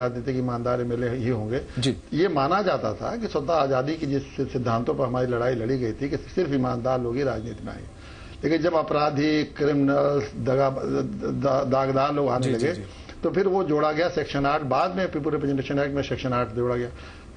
राजनीतिक ईमानदार एमएलए ही होंगे। जी। ये माना जाता था कि स्वतः आजादी की जिस सिद्धांतों पर हमारी लड़ाई लड़ी गई थी कि सिर्फ ईमानदार लोग ही राजनीति में आए, लेकिन जब अपराधी, क्रिमिनल्स, दागदार लोग आने लगे तो फिर वो जोड़ा गया सेक्शन 8। बाद में पीपल रिप्रेजेंटेशन एक्ट में सेक्शन 8 जोड़ा गया।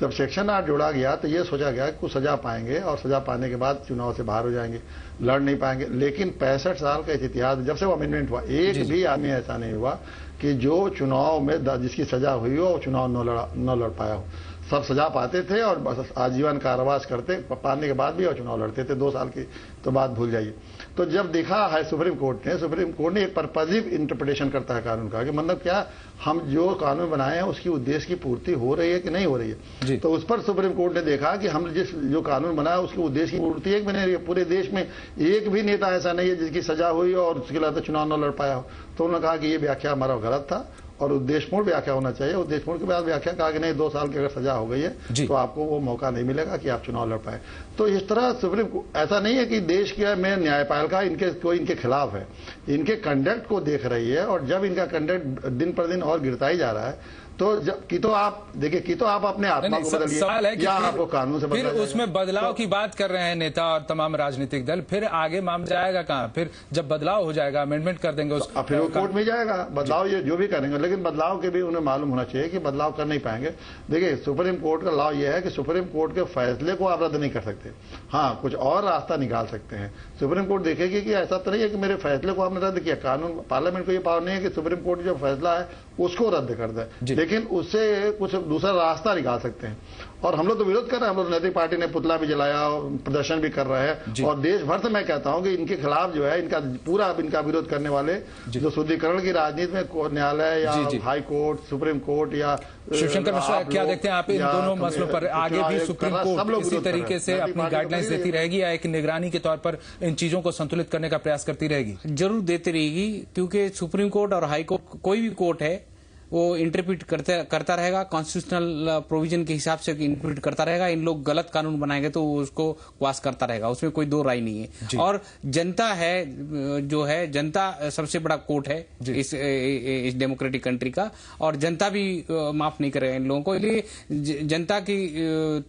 जब सेक्शन 8 जोड़ा गया तो ये सोचा गया कि कुछ सजा पाएंगे और सजा पाने के बाद चुनाव से बाहर हो जाएंगे, लड़ नहीं पाएंगे। लेकिन 65 साल का इतिहास, जब से वो अमेंडमेंट हुआ, एक भी आदमी ऐसा नहीं हुआ कि जो चुनाव में जिसकी सजा हुई हो वो चुनाव न लड़ पाया हो। सब सजा पाते थे और बस आजीवन कारावास करते, पाने के बाद भी और चुनाव लड़ते थे। 2 साल की तो बात भूल जाइए। तो जब देखा है सुप्रीम कोर्ट ने एक पर्पजिव इंटरप्रिटेशन करता है कानून का, कि मतलब क्या हम जो कानून बनाए हैं उसकी उद्देश्य की पूर्ति हो रही है कि नहीं हो रही है। तो उस पर सुप्रीम कोर्ट ने देखा कि हम जो कानून बनाया उसके उद्देश्य की पूर्ति एक भी नहीं रही है। पूरे देश में एक भी नेता ऐसा नहीं है जिसकी सजा हुई और उसके लिए चुनाव न लड़ पाया हो। तो उन्होंने कहा कि ये व्याख्या हमारा गलत था और उद्देश्यपूर्ण व्याख्या होना चाहिए। उद्देश्यपूर्ण के बाद व्याख्या कहा कि नहीं, 2 साल की अगर सजा हो गई है तो आपको वो मौका नहीं मिलेगा कि आप चुनाव लड़ पाए। तो इस तरह सुप्रीम कोर्ट, ऐसा नहीं है कि देश के में न्यायपालिका इनके खिलाफ है, इनके कंडक्ट को देख रही है। और जब इनका कंडक्ट दिन पर दिन और गिरता ही जा रहा है तो आप देखिए कि तो आप अपने आत्मा को बदलिए, सवाल है कि आपको कानून से फिर उसमें बदलाव की बात कर रहे हैं नेता और तमाम राजनीतिक दल। फिर आगे मामला जाएगा कहां? फिर जब बदलाव हो जाएगा, अमेंडमेंट कर देंगे उसको, फिर वो कोर्ट में जाएगा बदलाव, ये जो भी करेंगे। लेकिन बदलाव के भी उन्हें मालूम होना चाहिए कि बदलाव कर नहीं पाएंगे। देखिए, सुप्रीम कोर्ट का लॉ ये है कि सुप्रीम कोर्ट के फैसले को आप रद्द नहीं कर सकते। हाँ, कुछ और रास्ता निकाल सकते हैं। सुप्रीम कोर्ट देखेगी कि ऐसा तो नहीं है कि मेरे फैसले को आपने रद्द किया। कानून, पार्लियामेंट को ये पावर नहीं है कि सुप्रीम कोर्ट जो फैसला है उसको रद्द कर दे, लेकिन उससे कुछ दूसरा रास्ता निकाल सकते हैं। और हम लोग तो विरोध कर रहे हैं। हम लोग नैतिक पार्टी ने पुतला भी जलाया, प्रदर्शन भी कर रहे हैं। और देश भर से मैं कहता हूं कि इनके खिलाफ जो है इनका विरोध करने वाले जो शुद्धिकरण की राजनीति में न्यायालय या हाई कोर्ट, सुप्रीम कोर्ट या शिवशंकर मिश्रा, क्या देखते हैं आप इन दोनों मसलों पर? आगे भी सुप्रीम कोर्ट इसी तरीके से अपनी गाइडलाइंस देती रहेगी या एक निगरानी के तौर पर इन चीजों को संतुलित करने का प्रयास करती रहेगी? जरूर देती रहेगी, क्योंकि सुप्रीम कोर्ट और हाई कोर्ट, कोई भी कोर्ट है वो इंटरप्रिट करता रहेगा, कॉन्स्टिट्यूशनल प्रोविजन के हिसाब से इंटरप्रिट करता रहेगा। इन लोग गलत कानून बनाएंगे तो उसको वास करता रहेगा, उसमें कोई दो राय नहीं है। और जनता है जो है, जनता सबसे बड़ा कोर्ट है इस डेमोक्रेटिक कंट्री का, और जनता भी माफ नहीं करेगा इन लोगों को। इसलिए जनता की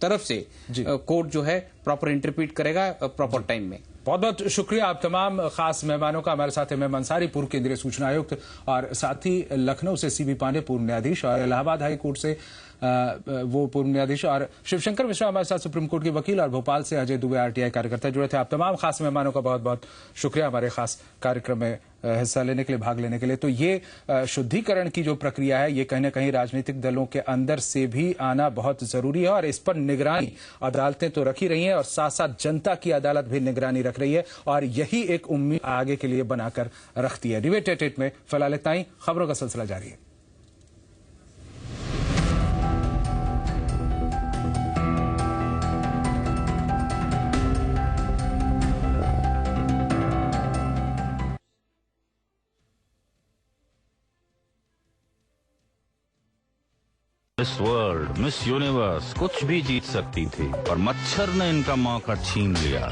तरफ से कोर्ट जो है प्रॉपर इंटरप्रिट करेगा प्रॉपर टाइम में। बहुत बहुत शुक्रिया आप तमाम खास मेहमानों का। हमारे साथ मेहमान अंसारी, पूर्व केंद्रीय सूचना आयुक्त, और साथ ही लखनऊ से सीबी पांडे, पूर्व न्यायाधीश, और इलाहाबाद हाई कोर्ट से वो पूर्व न्यायाधीश, और शिवशंकर मिश्रा हमारे साथ सुप्रीम कोर्ट के वकील, और भोपाल से अजय दुबे आरटीआई कार्यकर्ता जुड़े थे। आप तमाम खास मेहमानों का बहुत बहुत शुक्रिया हमारे खास कार्यक्रम में हिस्सा लेने के लिए, भाग लेने के लिए। तो ये शुद्धिकरण की जो प्रक्रिया है, ये कहीं ना कहीं राजनीतिक दलों के अंदर से भी आना बहुत जरूरी है, और इस पर निगरानी अदालतें तो रखी रही हैं और साथ साथ जनता की अदालत भी निगरानी रख रही है, और यही एक उम्मीद आगे के लिए बनाकर रखती है। डिबेट एट में फिलहाल इतना ही। खबरों का सिलसिला जारी है। मिस वर्ल्ड, मिस यूनिवर्स कुछ भी जीत सकती थी और मच्छर ने इनका मौका छीन लिया।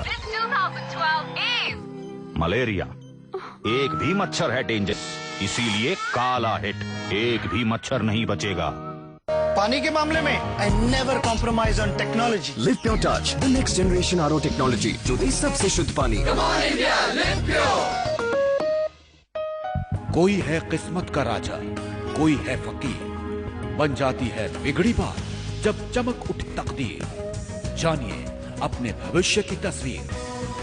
मलेरिया, एक भी मच्छर है डेंजरस, इसीलिए काला हिट, एक भी मच्छर नहीं बचेगा। पानी के मामले में I never compromise on technology. Live Pure Touch, the next generation RO technology, जो दे सबसे शुद्ध पानी। Come on India, live pure. कोई है किस्मत का राजा, कोई है फकीर, बन जाती है बिगड़ी बात जब चमक उठी तकदीर। जानिए अपने भविष्य की तस्वीर,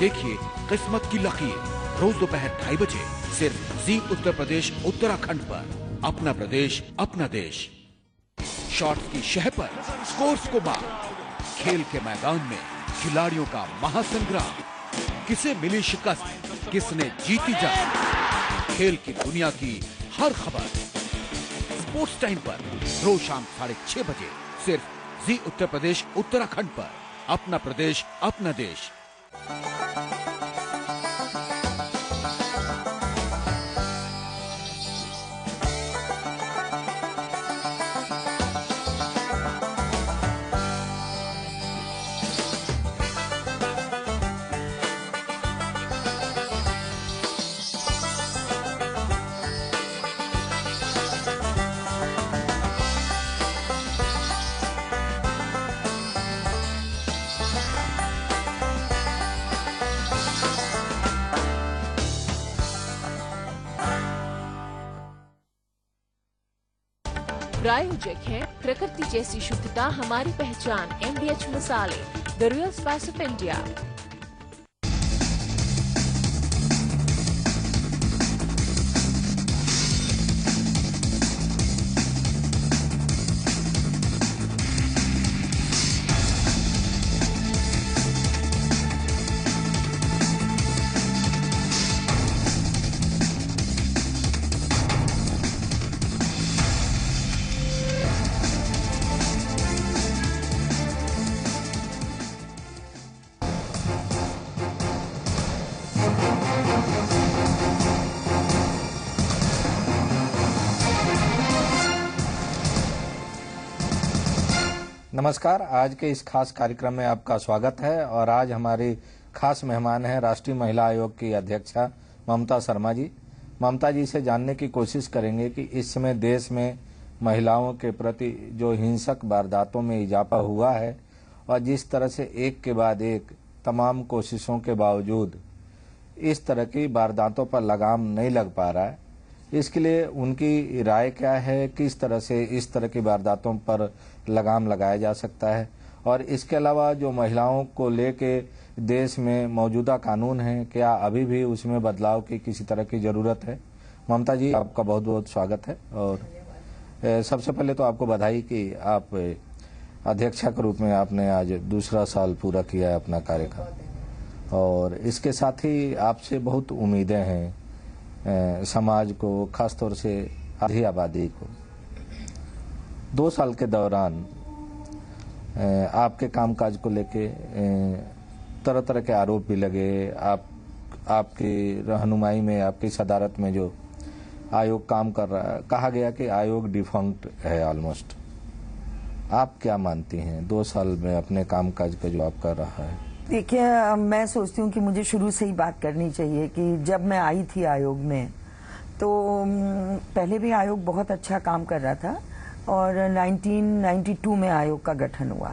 देखिए किस्मत की लकीर, रोज दोपहर 2:30 बजे सिर्फ जी उत्तर प्रदेश उत्तराखंड पर। अपना प्रदेश, अपना देश। शॉट्स की शह पर स्कोर्स को मार, खेल के मैदान में खिलाड़ियों का महासंग्राम, किसे मिली शिकस्त, किसने जीती जंग, खेल की दुनिया की हर खबर स्पोर्ट्स टाइम पर रोज शाम 6:30 बजे सिर्फ जी उत्तर प्रदेश उत्तराखंड पर। अपना प्रदेश, अपना देश। प्रायोजक है प्रकृति जैसी शुद्धता हमारी पहचान, MDH मसाले, the real spice of India. नमस्कार, आज के इस खास कार्यक्रम में आपका स्वागत है और आज हमारी खास मेहमान हैं राष्ट्रीय महिला आयोग की अध्यक्षा ममता शर्मा जी। ममता जी से जानने की कोशिश करेंगे कि इस समय देश में महिलाओं के प्रति जो हिंसक वारदातों में इजाफा हुआ है और जिस तरह से एक के बाद एक तमाम कोशिशों के बावजूद इस तरह की वारदातों पर लगाम नहीं लग पा रहा है, इसके लिए उनकी राय क्या है, किस तरह से इस तरह की वारदातों पर लगाम लगाया जा सकता है और इसके अलावा जो महिलाओं को लेके देश में मौजूदा कानून है, क्या अभी भी उसमें बदलाव की किसी तरह की जरूरत है। ममता जी, आपका बहुत बहुत स्वागत है और सबसे पहले तो आपको बधाई कि आप अध्यक्षा के रूप में आपने आज दूसरा साल पूरा किया है अपना कार्यकाल और इसके साथ ही आपसे बहुत उम्मीदें हैं समाज को, खासतौर से आधी आबादी को। 2 साल के दौरान आपके कामकाज को लेके तरह तरह के आरोप भी लगे। आपकी रहनुमाई में, आपकी सदारत में जो आयोग काम कर रहा है, कहा गया कि आयोग डिफंक्ट है ऑलमोस्ट। आप क्या मानती हैं 2 साल में अपने कामकाज का जो आप कर रहा है? देखिए, मैं सोचती हूँ कि मुझे शुरू से ही बात करनी चाहिए कि जब मैं आई थी आयोग में तो पहले भी आयोग बहुत अच्छा काम कर रहा था और 1992 में आयोग का गठन हुआ।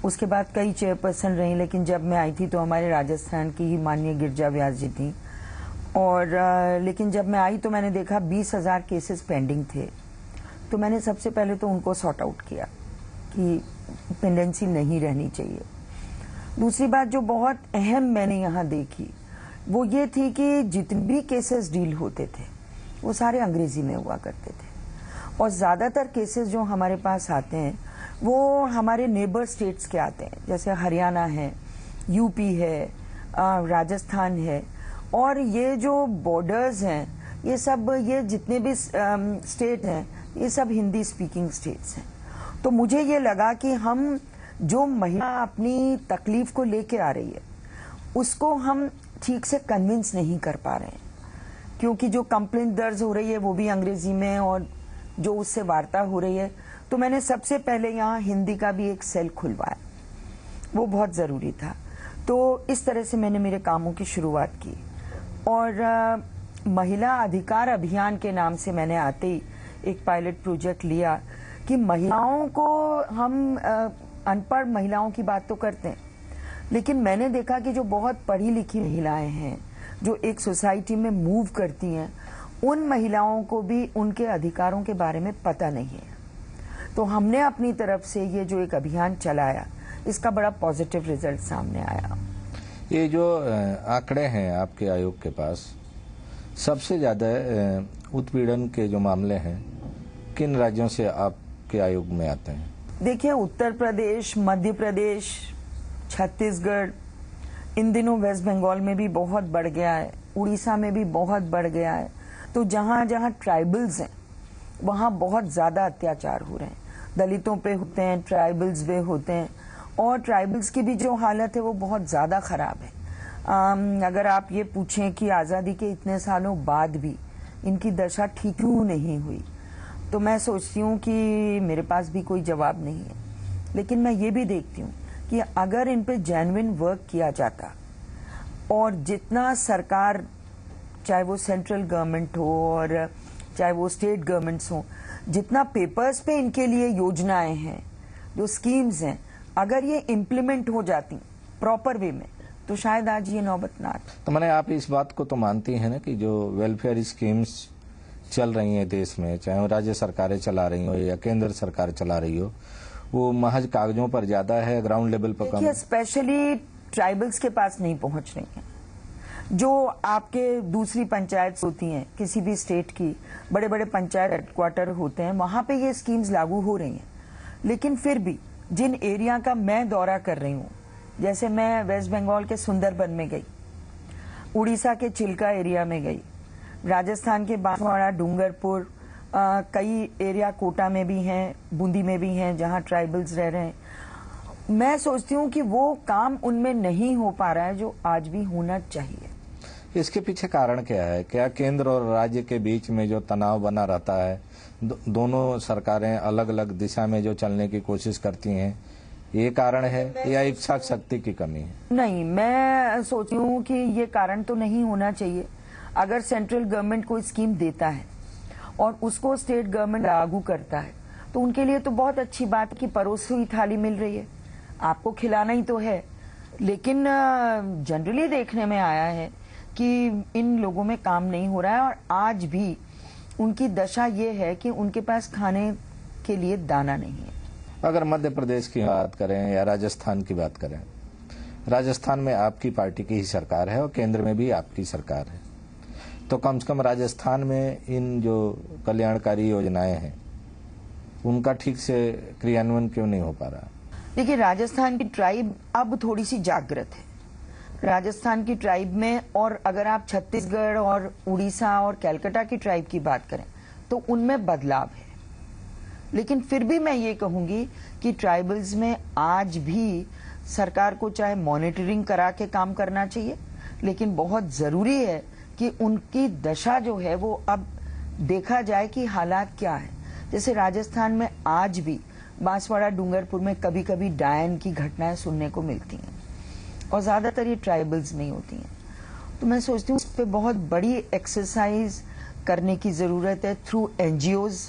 उसके बाद कई चेयरपर्सन रही, लेकिन जब मैं आई थी तो हमारे राजस्थान की ही माननीय गिरिजा व्यास जी थी और लेकिन जब मैं आई तो मैंने देखा 20,000 केसेस पेंडिंग थे। तो मैंने सबसे पहले तो उनको सॉर्ट आउट किया कि पेंडेंसी नहीं रहनी चाहिए। दूसरी बात जो बहुत अहम मैंने यहाँ देखी वो ये थी कि जितने भी केसेस डील होते थे वो सारे अंग्रेजी में हुआ करते थे और ज्यादातर केसेस जो हमारे पास आते हैं वो हमारे नेबर स्टेट्स के आते हैं, जैसे हरियाणा है, यूपी है, राजस्थान है और ये जो बॉर्डर्स हैं ये सब, ये जितने भी स्टेट हैं ये सब हिंदी स्पीकिंग स्टेट्स हैं। तो मुझे ये लगा कि हम जो महिला अपनी तकलीफ को लेके आ रही है उसको हम ठीक से कन्विंस नहीं कर पा रहे हैं, क्योंकि जो कंप्लेंट दर्ज हो रही है वो भी अंग्रेजी में और जो उससे वार्ता हो रही है। तो मैंने सबसे पहले यहाँ हिंदी का भी एक सेल खुलवाया, वो बहुत जरूरी था। तो इस तरह से मैंने मेरे कामों की शुरुआत की और महिला अधिकार अभियान के नाम से मैंने आते ही एक पायलट प्रोजेक्ट लिया कि महिलाओं को हम अनपढ़ महिलाओं की बात तो करते हैं, लेकिन मैंने देखा कि जो बहुत पढ़ी लिखी महिलाएं हैं जो एक सोसाइटी में मूव करती हैं, उन महिलाओं को भी उनके अधिकारों के बारे में पता नहीं है। तो हमने अपनी तरफ से ये जो एक अभियान चलाया, इसका बड़ा पॉजिटिव रिजल्ट सामने आया। ये जो आंकड़े हैं आपके आयोग के पास, सबसे ज्यादा उत्पीड़न के जो मामले हैं किन राज्यों से आपके आयोग में आते हैं? देखिए, उत्तर प्रदेश, मध्य प्रदेश, छत्तीसगढ़, इन दिनों वेस्ट बंगाल में भी बहुत बढ़ गया है, उड़ीसा में भी बहुत बढ़ गया है। तो जहां जहां ट्राइबल्स हैं वहां बहुत ज्यादा अत्याचार हो रहे हैं, दलितों पे होते हैं, ट्राइबल्स पे होते हैं और ट्राइबल्स की भी जो हालत है वो बहुत ज्यादा खराब है। अगर आप ये पूछें कि आजादी के इतने सालों बाद भी इनकी दशा ठीक क्यों नहीं हुई, तो मैं सोचती हूँ कि मेरे पास भी कोई जवाब नहीं है। लेकिन मैं ये भी देखती हूँ कि अगर इन पे जेन्युइन वर्क किया जाता और जितना सरकार, चाहे वो सेंट्रल गवर्नमेंट हो और चाहे वो स्टेट गवर्नमेंट्स हो, जितना पेपर्स पे इनके लिए योजनाएं हैं, जो स्कीम्स हैं, अगर ये इम्प्लीमेंट हो जाती प्रॉपर वे में तो शायद आज ये नौबत ना आती। तो मैंने आप इस बात को तो मानती हैं ना कि जो वेलफेयर स्कीम्स चल रही हैं देश में, चाहे वो राज्य सरकारें चला रही हो या केंद्र सरकार चला रही हो, वो महज कागजों पर ज्यादा है, ग्राउंड लेवल पर कम है। स्पेशली ट्राइबल्स के पास नहीं पहुंच रही हैं। जो आपके दूसरी पंचायत होती हैं किसी भी स्टेट की, बड़े बड़े पंचायत हेडक्वार्टर होते हैं, वहां पे ये स्कीम्स लागू हो रही हैं। लेकिन फिर भी जिन एरिया का मैं दौरा कर रही हूँ, जैसे मैं वेस्ट बंगाल के सुंदरबन में गई, उड़ीसा के चिल्का एरिया में गई, राजस्थान के बांसवाड़ा, डूंगरपुर, कई एरिया कोटा में भी हैं, बूंदी में भी हैं जहां ट्राइबल्स रह रहे हैं। मैं सोचती हूँ कि वो काम उनमें नहीं हो पा रहा है जो आज भी होना चाहिए। इसके पीछे कारण क्या है? क्या केंद्र और राज्य के बीच में जो तनाव बना रहता है, दोनों सरकारें अलग अलग दिशा में जो चलने की कोशिश करती हैं, ये कारण है या इच्छा शक्ति की कमी है? नहीं, मैं सोचती हूँ कि ये कारण तो नहीं होना चाहिए। अगर सेंट्रल गवर्नमेंट कोई स्कीम देता है और उसको स्टेट गवर्नमेंट लागू करता है तो उनके लिए तो बहुत अच्छी बात है कि परोसी हुई थाली मिल रही है, आपको खिलाना ही तो है। लेकिन जनरली देखने में आया है कि इन लोगों में काम नहीं हो रहा है और आज भी उनकी दशा ये है कि उनके पास खाने के लिए दाना नहीं है। अगर मध्य प्रदेश की बात करें या राजस्थान की बात करें, राजस्थान में आपकी पार्टी की ही सरकार है और केंद्र में भी आपकी सरकार है, तो कम से कम राजस्थान में इन जो कल्याणकारी योजनाएं हैं उनका ठीक से क्रियान्वयन क्यों नहीं हो पा रहा? देखिए, राजस्थान की ट्राइब अब थोड़ी सी जागृत है। राजस्थान की ट्राइब में, और अगर आप छत्तीसगढ़ और उड़ीसा और कलकत्ता की ट्राइब की बात करें तो उनमें बदलाव है। लेकिन फिर भी मैं ये कहूंगी कि ट्राइबल्स में आज भी सरकार को चाहे मॉनिटरिंग करा के काम करना चाहिए, लेकिन बहुत जरूरी है कि उनकी दशा जो है वो अब देखा जाए कि हालात क्या है। जैसे राजस्थान में आज भी बांसवाड़ा, डूंगरपुर में कभी कभी डायन की घटनाएं सुनने को मिलती हैं और ज्यादातर ये ट्राइबल्स में ही होती हैं। तो मैं सोचती हूँ इस पे बहुत बड़ी एक्सरसाइज करने की जरूरत है थ्रू एनजीओज,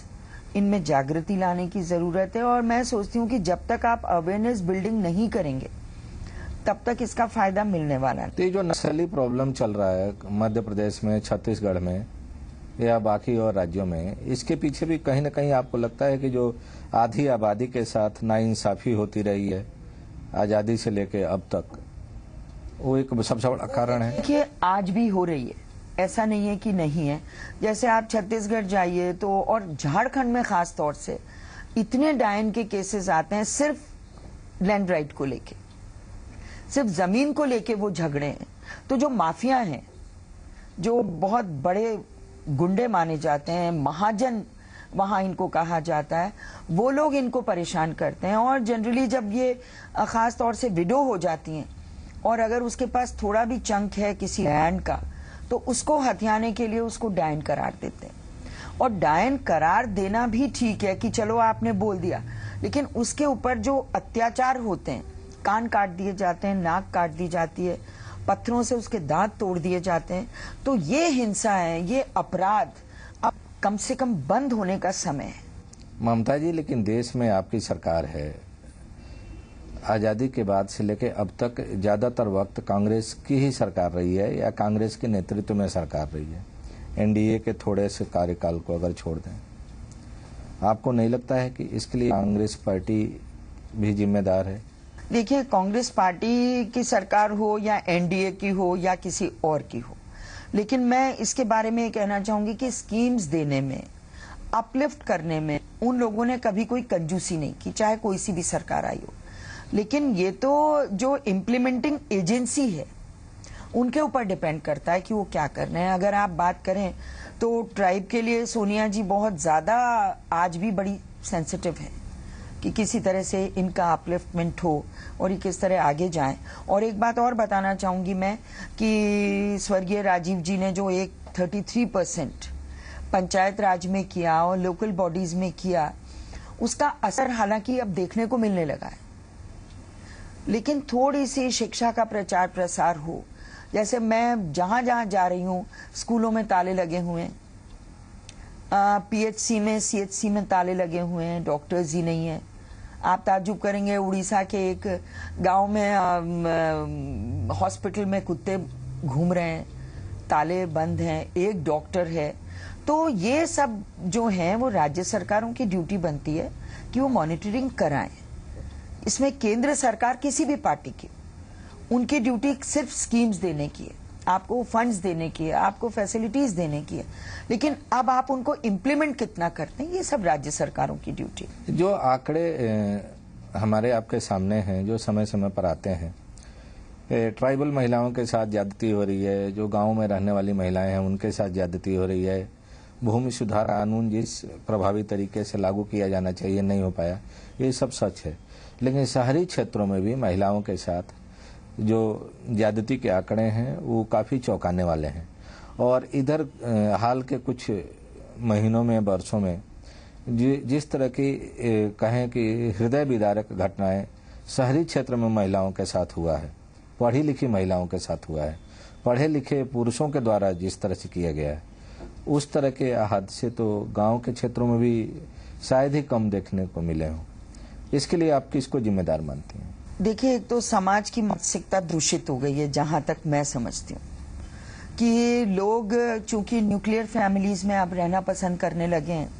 इनमें जागृति लाने की जरूरत है। और मैं सोचती हूँ कि जब तक आप अवेयरनेस बिल्डिंग नहीं करेंगे तब तक इसका फायदा मिलने वाला है। तो ये जो नस्ली प्रॉब्लम चल रहा है मध्य प्रदेश में, छत्तीसगढ़ में या बाकी और राज्यों में, इसके पीछे भी कहीं ना कहीं आपको लगता है कि जो आधी आबादी के साथ नाइंसाफी होती रही है आजादी से लेके अब तक, वो एक सबसे बड़ा कारण है? देखिए, आज भी हो रही है, ऐसा नहीं है कि नहीं है। जैसे आप छत्तीसगढ़ जाइए तो, और झारखंड में खास तौर से इतने डायन के केसेस आते हैं सिर्फ लैंड राइट को लेके, सिर्फ जमीन को लेके वो झगड़े हैं। तो जो माफिया हैं, जो बहुत बड़े गुंडे माने जाते हैं, महाजन वहां इनको कहा जाता है, वो लोग इनको परेशान करते हैं। और जनरली जब ये खास तौर से विडो हो जाती हैं और अगर उसके पास थोड़ा भी चंक है किसी लैंड का, तो उसको हथियाने के लिए उसको डायन करार देते हैं। और डायन करार देना भी ठीक है कि चलो आपने बोल दिया, लेकिन उसके ऊपर जो अत्याचार होते हैं, कान काट दिए जाते हैं, नाक काट दी जाती है, पत्थरों से उसके दांत तोड़ दिए जाते हैं, तो ये हिंसा है, ये अपराध अब कम से कम बंद होने का समय है। ममता जी, लेकिन देश में आपकी सरकार है, आजादी के बाद से लेके अब तक ज्यादातर वक्त कांग्रेस की ही सरकार रही है या कांग्रेस के नेतृत्व में सरकार रही है, एनडीए के थोड़े से कार्यकाल को अगर छोड़ दें, आपको नहीं लगता है कि इसके लिए कांग्रेस पार्टी भी जिम्मेदार है? देखिए, कांग्रेस पार्टी की सरकार हो या एनडीए की हो या किसी और की हो, लेकिन मैं इसके बारे में कहना चाहूंगी कि स्कीम्स देने में, अपलिफ्ट करने में उन लोगों ने कभी कोई कंजूसी नहीं की, चाहे कोई सी भी सरकार आई हो। लेकिन ये तो जो इम्प्लीमेंटिंग एजेंसी है उनके ऊपर डिपेंड करता है कि वो क्या कर रहे हैं। अगर आप बात करें तो ट्राइब के लिए सोनिया जी बहुत ज्यादा आज भी बड़ी सेंसिटिव है कि किसी तरह से इनका अपलिफ्टमेंट हो और ये किस तरह आगे जाएं। और एक बात और बताना चाहूंगी मैं कि स्वर्गीय राजीव जी ने जो एक 33% पंचायत राज में किया और लोकल बॉडीज में किया, उसका असर हालांकि अब देखने को मिलने लगा है। लेकिन थोड़ी सी शिक्षा का प्रचार प्रसार हो, जैसे मैं जहां जहां जा रही हूं स्कूलों में ताले लगे हुए हैं, पीएचसी में, सीएचसी में ताले लगे हुए हैं, डॉक्टर्स ही नहीं है। आप ताज्जुब करेंगे, उड़ीसा के एक गांव में हॉस्पिटल में कुत्ते घूम रहे हैं, ताले बंद हैं, एक डॉक्टर है। तो ये सब जो है वो राज्य सरकारों की ड्यूटी बनती है कि वो मॉनिटरिंग कराएं। इसमें केंद्र सरकार किसी भी पार्टी की, उनकी ड्यूटी सिर्फ स्कीम्स देने की है, आपको फंड्स देने की है, आपको फैसिलिटीज देने की है, लेकिन अब आप उनको इम्प्लीमेंट कितना करते हैं ये सब राज्य सरकारों की ड्यूटी। जो आंकड़े हमारे आपके सामने हैं, जो समय समय पर आते हैं, ट्राइबल महिलाओं के साथ ज्यादती हो रही है, जो गांव में रहने वाली महिलाएं हैं उनके साथ ज्यादती हो रही है, भूमि सुधार कानून जिस प्रभावी तरीके से लागू किया जाना चाहिए नहीं हो पाया, ये सब सच है। लेकिन शहरी क्षेत्रों में भी महिलाओं के साथ जो ज्यादती के आंकड़े हैं वो काफी चौंकाने वाले हैं। और इधर हाल के कुछ महीनों में, वर्षों में जिस तरह की कहें कि हृदय विदारक घटनाएं शहरी क्षेत्र में महिलाओं के साथ हुआ है, पढ़ी लिखी महिलाओं के साथ हुआ है, पढ़े लिखे पुरुषों के द्वारा जिस तरह से किया गया है, उस तरह के हादसे तो गांव के क्षेत्रों में भी शायद ही कम देखने को मिले हों। इसके लिए आप किसको जिम्मेदार मानती हैं? देखिए, एक तो समाज की मानसिकता दूषित हो गई है, जहां तक मैं समझती हूँ कि लोग चूंकि न्यूक्लियर फैमिलीज में अब रहना पसंद करने लगे हैं,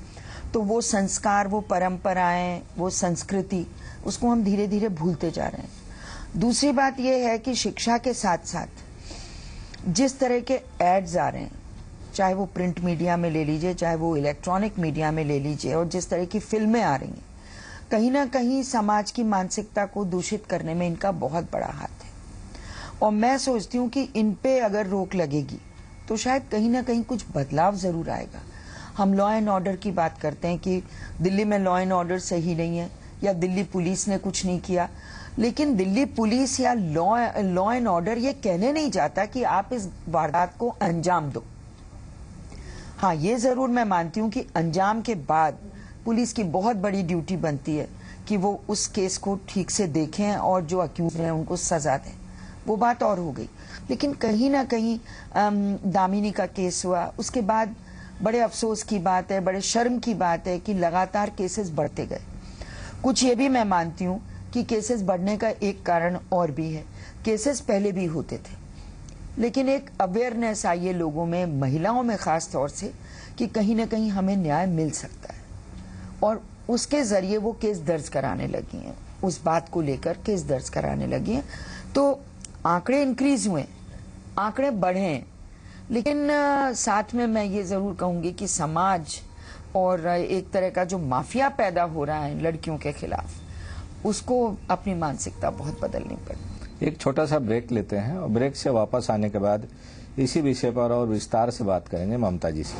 तो वो संस्कार, वो परंपराएं, वो संस्कृति, उसको हम धीरे धीरे भूलते जा रहे हैं। दूसरी बात यह है कि शिक्षा के साथ साथ जिस तरह के एड्स आ रहे हैं, चाहे वो प्रिंट मीडिया में ले लीजिए, चाहे वो इलेक्ट्रॉनिक मीडिया में ले लीजिए, और जिस तरह की फिल्में आ रही हैं, कहीं ना कहीं समाज की मानसिकता को दूषित करने में इनका बहुत बड़ा हाथ है। और मैं सोचती हूँ कि इन पे अगर रोक लगेगी तो शायद कहीं ना कहीं कुछ बदलाव जरूर आएगा। हम लॉ एंड ऑर्डर की बात करते हैं कि दिल्ली में लॉ एंड ऑर्डर सही नहीं है या दिल्ली पुलिस ने कुछ नहीं किया, लेकिन दिल्ली पुलिस या लॉ एंड ऑर्डर ये कहने नहीं जाता कि आप इस वारदात को अंजाम दो। हाँ, ये जरूर मैं मानती हूँ कि अंजाम के बाद पुलिस की बहुत बड़ी ड्यूटी बनती है कि वो उस केस को ठीक से देखें और जो अक्यूज हैं उनको सजा दें, वो बात और हो गई। लेकिन कहीं ना कहीं दामिनी का केस हुआ, उसके बाद बड़े अफसोस की बात है, बड़े शर्म की बात है कि लगातार केसेस बढ़ते गए। कुछ ये भी मैं मानती हूँ कि केसेस बढ़ने का एक कारण और भी है। केसेस पहले भी होते थे, लेकिन एक अवेयरनेस आई है लोगों में, महिलाओं में खास तौर से, कि कहीं ना कहीं हमें न्याय मिल सकता है, और उसके जरिए वो केस दर्ज कराने लगी हैं, उस बात को लेकर केस दर्ज कराने लगी हैं। तो आंकड़े इंक्रीज हुए, आंकड़े बढ़े हैं, लेकिन साथ में मैं ये जरूर कहूंगी कि समाज और एक तरह का जो माफिया पैदा हो रहा है लड़कियों के खिलाफ, उसको अपनी मानसिकता बहुत बदलनी पड़ेगी। एक छोटा सा ब्रेक लेते हैं और ब्रेक से वापस आने के बाद इसी विषय पर और विस्तार से बात करेंगे ममता जी से।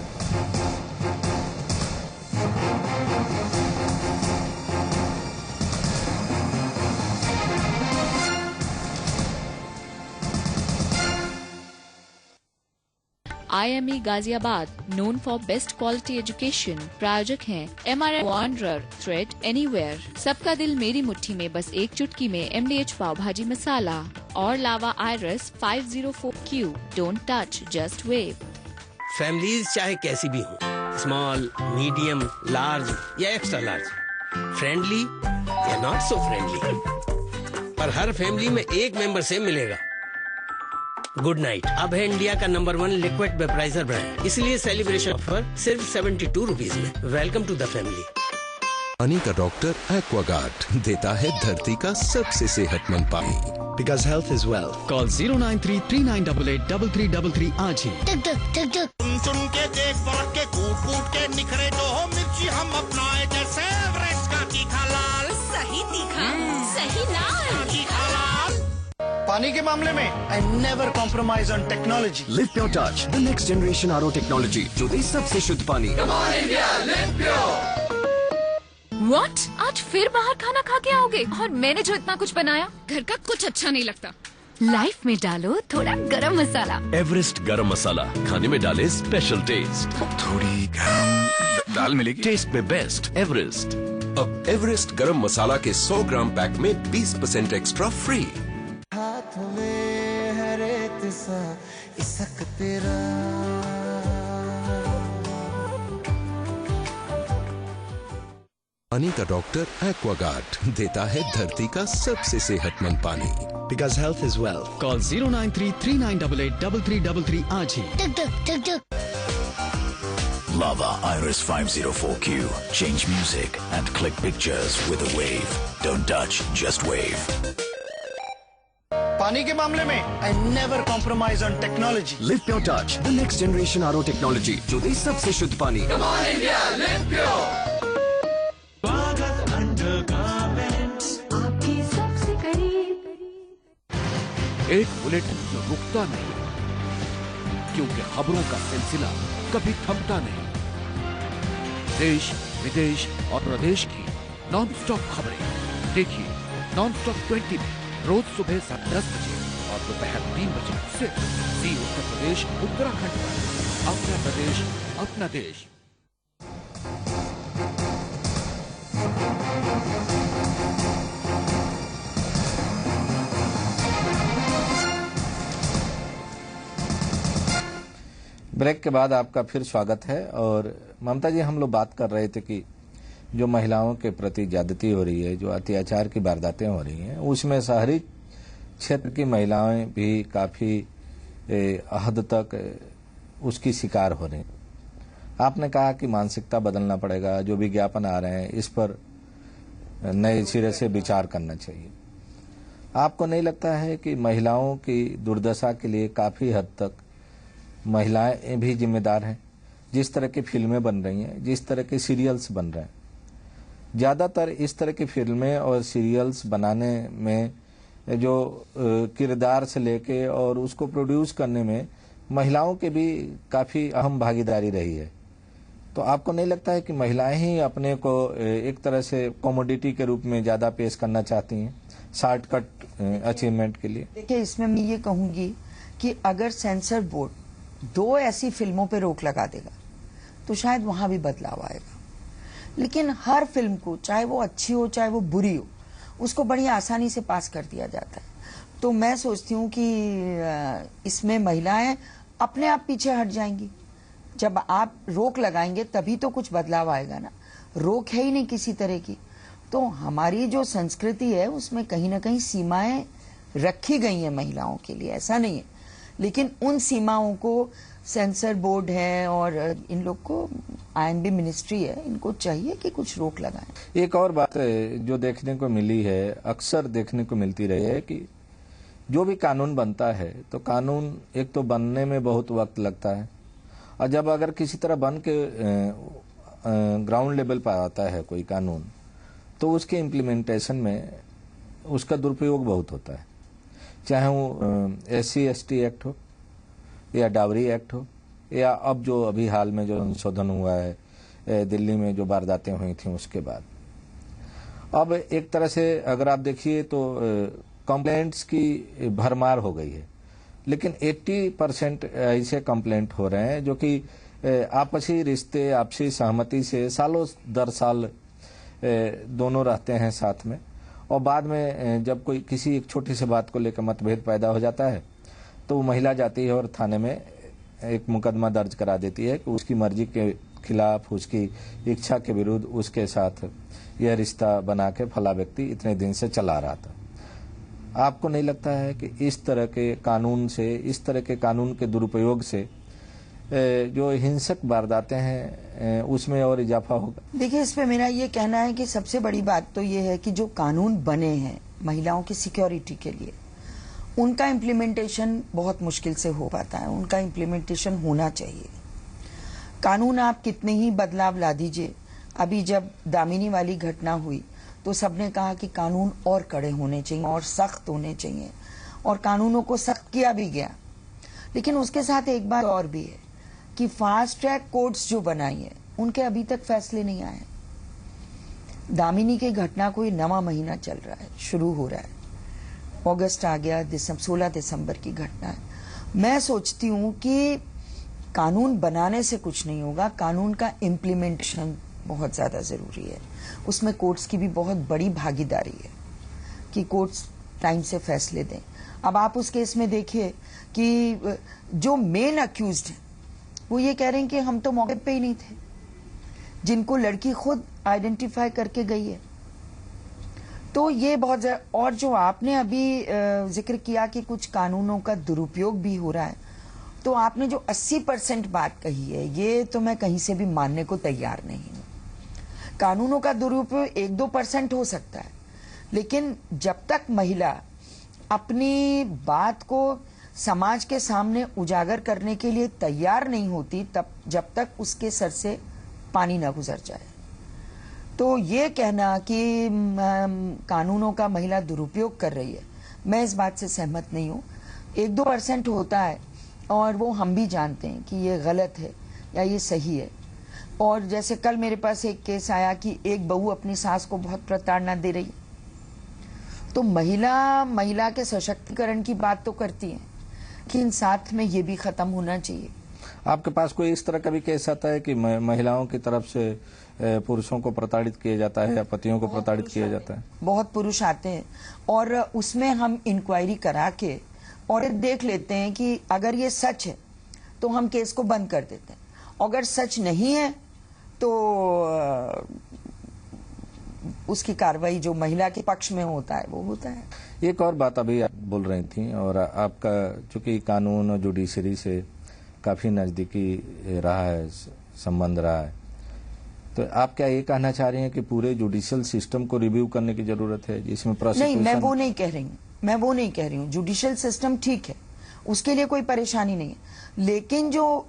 IME Ghaziabad, known for best quality education, प्रायोजक हैं MRI Wanderer, Thread Anywhere, सबका दिल मेरी मुट्ठी में, बस एक चुटकी में, MDH पाव भाजी मसाला, और Lava Iris 504Q, don't touch, just wave। Families चाहे कैसी भी हो, स्मॉल, मीडियम, लार्ज या एक्स्ट्रा लार्ज, फ्रेंडली या नॉट सो फ्रेंडली, पर हर फैमिली में एक मेंबर से मिलेगा। गुड नाइट अब है इंडिया का नंबर 1 लिक्विड वेपराइजर ब्रांड, इसलिए सेलिब्रेशन ऑफर सिर्फ 72 रुपीज में। Welcome to the family. पानी का डॉक्टर एक्वागार्ड देता है धरती का सबसे सेहतमंद पानी। Because health is wealth. Call 09339883333 आज ही। चुन के देख परख के कूट के निखरे जो हो मिर्ची हम अपनाए, जैसे एवरेस्ट का तीखा लाल, सही तीखा, सही लाल, तीखा लाल। पानी के मामले में I never compromise on technology. Live Pure Touch, the next generation RO technology, जो दे सबसे शुद्ध पानी। Come on India, live pure. What? आज फिर बाहर खाना खा के आओगे? और मैंने जो इतना कुछ बनाया, घर का कुछ अच्छा नहीं लगता। लाइफ में डालो थोड़ा गरम मसाला। एवरेस्ट गरम मसाला, खाने में डाले स्पेशल टेस्ट। थोड़ी गरम दाल मिलेगी, टेस्ट में बेस्ट एवरेस्ट। अब एवरेस्ट गरम मसाला के 100 ग्राम पैक में 20% एक्स्ट्रा फ्री। हाथ में है रेत सा इसक तेरा, पानी का डॉक्टर एक्वागार्ड देता है धरती का सबसे सेहतमंद पानी। Because health is wealth. Call 09339883333 आज ही। Lava Iris 504Q. Change music and click pictures with a wave. Don't touch, just wave. पानी के मामले में I never compromise on technology. Live Pure Touch, the next generation RO technology, जो दे सबसे शुद्ध पानी। Come on India, live pure. आपकी सबसे करीब। एक बुलेट जो रुकता नहीं, क्योंकि खबरों का सिलसिला कभी थमता नहीं। देश, विदेश और प्रदेश की नॉन स्टॉप खबरें देखिए नॉन स्टॉप 20 में रोज सुबह 10 बजे और दोपहर 3 बजे सिर्फ जी उत्तर प्रदेश उत्तराखंड पर। अपना प्रदेश, अपना देश। ब्रेक के बाद आपका फिर स्वागत है। और ममता जी, हम लोग बात कर रहे थे कि जो महिलाओं के प्रति ज्यादती हो रही है, जो अत्याचार की वारदातें हो रही हैं, उसमें शहरी क्षेत्र की महिलाएं भी काफी हद तक उसकी शिकार हो रही हैं। आपने कहा कि मानसिकता बदलना पड़ेगा, जो विज्ञापन आ रहे हैं इस पर नए सिरे से विचार करना चाहिए। आपको नहीं लगता है कि महिलाओं की दुर्दशा के लिए काफी हद तक महिलाएं भी जिम्मेदार हैं? जिस तरह की फिल्में बन रही हैं, जिस तरह के सीरियल्स बन रहे हैं, ज्यादातर इस तरह की फिल्में और सीरियल्स बनाने में जो किरदार से लेके और उसको प्रोड्यूस करने में महिलाओं के भी काफी अहम भागीदारी रही है। तो आपको नहीं लगता है कि महिलाएं ही अपने को एक तरह से कॉमोडिटी के रूप में ज्यादा पेश करना चाहती हैं शॉर्टकट अचीवमेंट के लिए? देखिए, इसमें मैं ये कहूंगी कि अगर सेंसर बोर्ड 2 ऐसी फिल्मों पे रोक लगा देगा तो शायद वहां भी बदलाव आएगा। लेकिन हर फिल्म को, चाहे वो अच्छी हो चाहे वो बुरी हो, उसको बड़ी आसानी से पास कर दिया जाता है। तो मैं सोचती हूँ कि इसमें महिलाएं अपने आप पीछे हट जाएंगी। जब आप रोक लगाएंगे तभी तो कुछ बदलाव आएगा ना। रोक है ही नहीं किसी तरह की। तो हमारी जो संस्कृति है उसमें कहीं ना कहीं सीमाएं रखी गई हैं महिलाओं के लिए, ऐसा नहीं है। लेकिन उन सीमाओं को सेंसर बोर्ड है और इन लोग को INB मिनिस्ट्री है, इनको चाहिए कि कुछ रोक लगाएं। एक और बात जो देखने को मिली है, अक्सर देखने को मिलती रही है कि जो भी कानून बनता है तो कानून एक तो बनने में बहुत वक्त लगता है, और जब अगर किसी तरह बन के ग्राउंड लेवल पर आता है कोई कानून, तो उसके इम्प्लीमेंटेशन में उसका दुरुपयोग बहुत होता है। चाहे वो SC/ST एक्ट हो या डावरी एक्ट हो, या अब जो अभी हाल में जो संशोधन हुआ है दिल्ली में जो वारदातें हुई थी उसके बाद। अब एक तरह से अगर आप देखिए तो कंप्लेंट्स की भरमार हो गई है, लेकिन 80% ऐसे कंप्लेंट हो रहे हैं जो कि आपसी रिश्ते, आपसी सहमति से सालों दर साल दोनों रहते हैं साथ में, और बाद में जब कोई किसी एक छोटी सी बात को लेकर मतभेद पैदा हो जाता है तो वो महिला जाती है और थाने में एक मुकदमा दर्ज करा देती है कि उसकी मर्जी के खिलाफ, उसकी इच्छा के विरुद्ध उसके साथ यह रिश्ता बना के फला व्यक्ति इतने दिन से चला रहा था। आपको नहीं लगता है कि इस तरह के कानून से, इस तरह के कानून के दुरुपयोग से जो हिंसक वारदातें हैं उसमें और इजाफा होगा? देखिए, इस पे मेरा ये कहना है कि सबसे बड़ी बात तो ये है कि जो कानून बने हैं महिलाओं की सिक्योरिटी के लिए, उनका इम्प्लीमेंटेशन बहुत मुश्किल से हो पाता है। उनका इम्प्लीमेंटेशन होना चाहिए। कानून आप कितने ही बदलाव ला दीजिए, अभी जब दामिनी वाली घटना हुई तो सबने कहा कि कानून और कड़े होने चाहिए और सख्त होने चाहिए, और कानूनों को सख्त किया भी गया। लेकिन उसके साथ एक बात और भी है कि फास्ट ट्रैक कोर्ट्स जो बनाई है उनके अभी तक फैसले नहीं आए। दामिनी की घटना कोई 9वां महीना चल रहा है, शुरू हो रहा है, अगस्त आ गया, 16 दिसंबर की घटना है। मैं सोचती हूं कि कानून बनाने से कुछ नहीं होगा, कानून का इम्प्लीमेंटेशन बहुत ज्यादा जरूरी है। उसमें कोर्ट्स की भी बहुत बड़ी भागीदारी है कि कोर्ट्स टाइम से फैसले दें। अब आप उस केस में देखिए कि जो मेन अक्यूज्ड हैं वो ये कह रहे हैं कि हम तो मौके पे ही नहीं थे, जिनको लड़की खुद आइडेंटिफाई करके गई है। तो ये बहुत, और जो आपने अभी जिक्र किया कि कुछ कानूनों का दुरुपयोग भी हो रहा है, तो आपने जो 80% बात कही है, ये तो मैं कहीं से भी मानने को तैयार नहीं हूं। कानूनों का दुरुपयोग 1-2% हो सकता है, लेकिन जब तक महिला अपनी बात को समाज के सामने उजागर करने के लिए तैयार नहीं होती, तब जब तक उसके सर से पानी न गुजर जाए। तो ये कहना कि कानूनों का महिला दुरुपयोग कर रही है, मैं इस बात से सहमत नहीं हूं। 1-2% होता है और वो हम भी जानते हैं कि ये गलत है या ये सही है। और जैसे कल मेरे पास एक केस आया कि एक बहू अपनी सास को बहुत प्रताड़ना दे रही, तो महिला के सशक्तिकरण की बात तो करती है, लेकिन साथ में ये भी खत्म होना चाहिए। आपके पास कोई इस तरह का भी केस आता है कि महिलाओं की तरफ से पुरुषों को प्रताड़ित किया जाता है या पतियों को प्रताड़ित किया जाता है? बहुत पुरुष आते हैं और उसमें हम इंक्वायरी करा के और देख लेते हैं कि अगर ये सच है तो हम केस को बंद कर देते हैं, अगर सच नहीं है तो उसकी कार्रवाई जो महिला के पक्ष में होता है वो होता है। एक और बात अभी आप बोल रही थी, और आपका चूंकि कानून और जुडिशरी से काफी नजदीकी रहा है, संबंध रहा है, तो आप क्या ये कहना चाह रही हैं कि पूरे जुडिशियल सिस्टम को रिव्यू करने की जरूरत है, जिसमें प्रोसिक्यूशन? नहीं, मैं वो नहीं कह रही हूँ। जुडिशियल सिस्टम ठीक है, उसके लिए कोई परेशानी नहीं है, लेकिन जो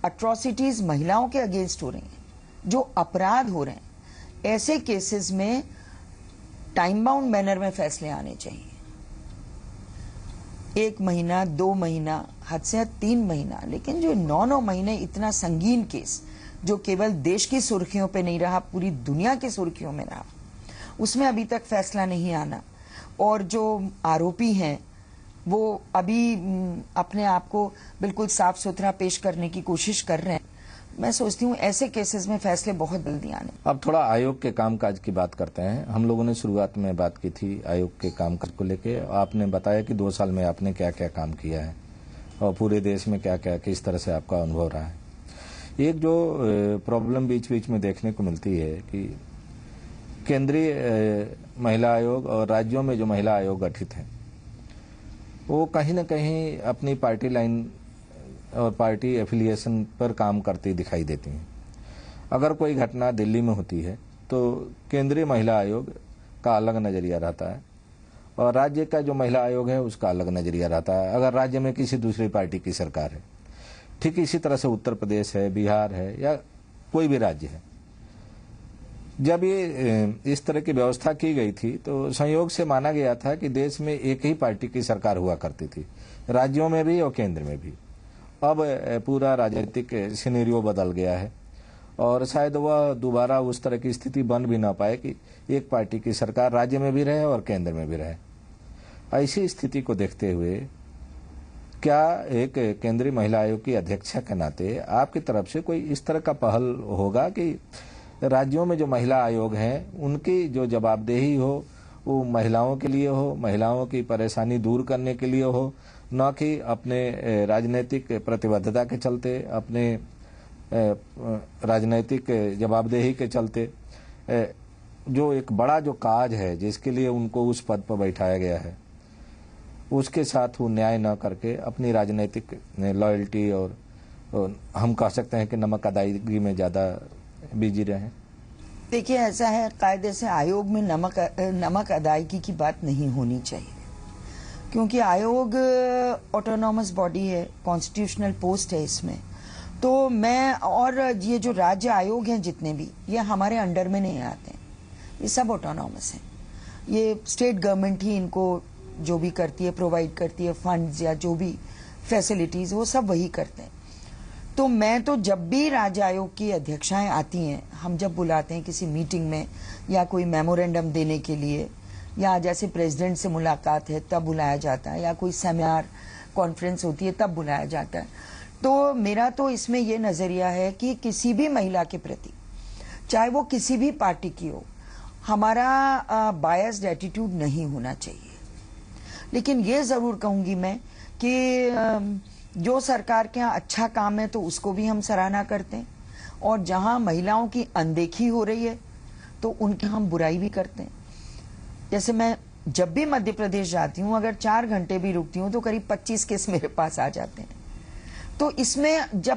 अट्रॉसिटीज महिलाओं के अगेंस्ट हो रही हैं, जो अपराध हो रहे हैं, ऐसे केसेस में टाइम बाउंड मैनर में फैसले आने चाहिए। 1 महीना, 2 महीना, हद से हद 3 महीना, लेकिन जो 9 महीने इतना संगीन केस जो केवल देश की सुर्खियों पे नहीं रहा, पूरी दुनिया की सुर्खियों में रहा, उसमें अभी तक फैसला नहीं आना, और जो आरोपी हैं वो अभी अपने आप को बिल्कुल साफ सुथरा पेश करने की कोशिश कर रहे हैं। मैं सोचती हूँ ऐसे केसेस में फैसले बहुत जल्दी आने। अब थोड़ा आयोग के कामकाज की बात करते हैं। हम लोगों ने शुरुआत में बात की थी आयोग के कामकाज को लेके। आपने बताया कि 2 साल में आपने क्या क्या काम किया है और पूरे देश में क्या क्या किस तरह से आपका अनुभव रहा है। एक जो प्रॉब्लम बीच बीच में देखने को मिलती है कि केंद्रीय महिला आयोग और राज्यों में जो महिला आयोग गठित है वो कहीं न कहीं अपनी पार्टी लाइन और पार्टी एफिलिएशन पर काम करती दिखाई देती हैं। अगर कोई घटना दिल्ली में होती है तो केंद्रीय महिला आयोग का अलग नजरिया रहता है और राज्य का जो महिला आयोग है उसका अलग नजरिया रहता है, अगर राज्य में किसी दूसरी पार्टी की सरकार है। ठीक इसी तरह से उत्तर प्रदेश है, बिहार है या कोई भी राज्य है। जब ये इस तरह की व्यवस्था की गई थी तो संयोग से माना गया था कि देश में एक ही पार्टी की सरकार हुआ करती थी, राज्यों में भी और केंद्र में भी। अब पूरा राजनीतिक सिनेरियो बदल गया है और शायद वह दोबारा उस तरह की स्थिति बन भी ना पाए कि एक पार्टी की सरकार राज्य में भी रहे और केंद्र में भी रहे। ऐसी स्थिति को देखते हुए क्या एक केंद्रीय महिला आयोग की अध्यक्षा के नाते आपकी तरफ से कोई इस तरह का पहल होगा कि राज्यों में जो महिला आयोग हैं उनकी जो जवाबदेही हो वो महिलाओं के लिए हो, महिलाओं की परेशानी दूर करने के लिए हो, न कि अपने राजनीतिक प्रतिबद्धता के चलते, अपने राजनीतिक जवाबदेही के चलते। जो एक बड़ा जो काज है जिसके लिए उनको उस पद पर बैठाया गया है उसके साथ वो न्याय न करके अपनी राजनीतिक लॉयल्टी और हम कह सकते हैं कि नमक अदायगी में ज़्यादा बिजी रहे। देखिए, ऐसा है, कायदे से आयोग में नमक अदायगी की बात नहीं होनी चाहिए, क्योंकि आयोग ऑटोनॉमस बॉडी है, कॉन्स्टिट्यूशनल पोस्ट है इसमें। तो मैं और ये जो राज्य आयोग हैं जितने भी, ये हमारे अंडर में नहीं आते हैं, ये सब ऑटोनॉमस हैं। ये स्टेट गवर्नमेंट ही इनको जो भी करती है, प्रोवाइड करती है फंड्स या जो भी फैसिलिटीज, वो सब वही करते हैं। तो मैं तो जब भी राज्य आयोग की अध्यक्षाएं आती हैं, हम जब बुलाते हैं किसी मीटिंग में या कोई मेमोरेंडम देने के लिए, या जैसे प्रेसिडेंट से मुलाकात है तब बुलाया जाता है, या कोई सेमिनार कॉन्फ्रेंस होती है तब बुलाया जाता है। तो मेरा तो इसमें यह नजरिया है कि किसी भी महिला के प्रति, चाहे वो किसी भी पार्टी की हो, हमारा बायस्ड एटीट्यूड नहीं होना चाहिए। लेकिन ये जरूर कहूंगी मैं कि जो सरकार के यहाँ अच्छा काम है तो उसको भी हम सराहना करते हैं, और जहां महिलाओं की अनदेखी हो रही है तो उनकी हम बुराई भी करते हैं। जैसे मैं जब भी मध्य प्रदेश जाती हूँ, अगर 4 घंटे भी रुकती हूँ तो करीब 25 केस मेरे पास आ जाते हैं। तो इसमें जब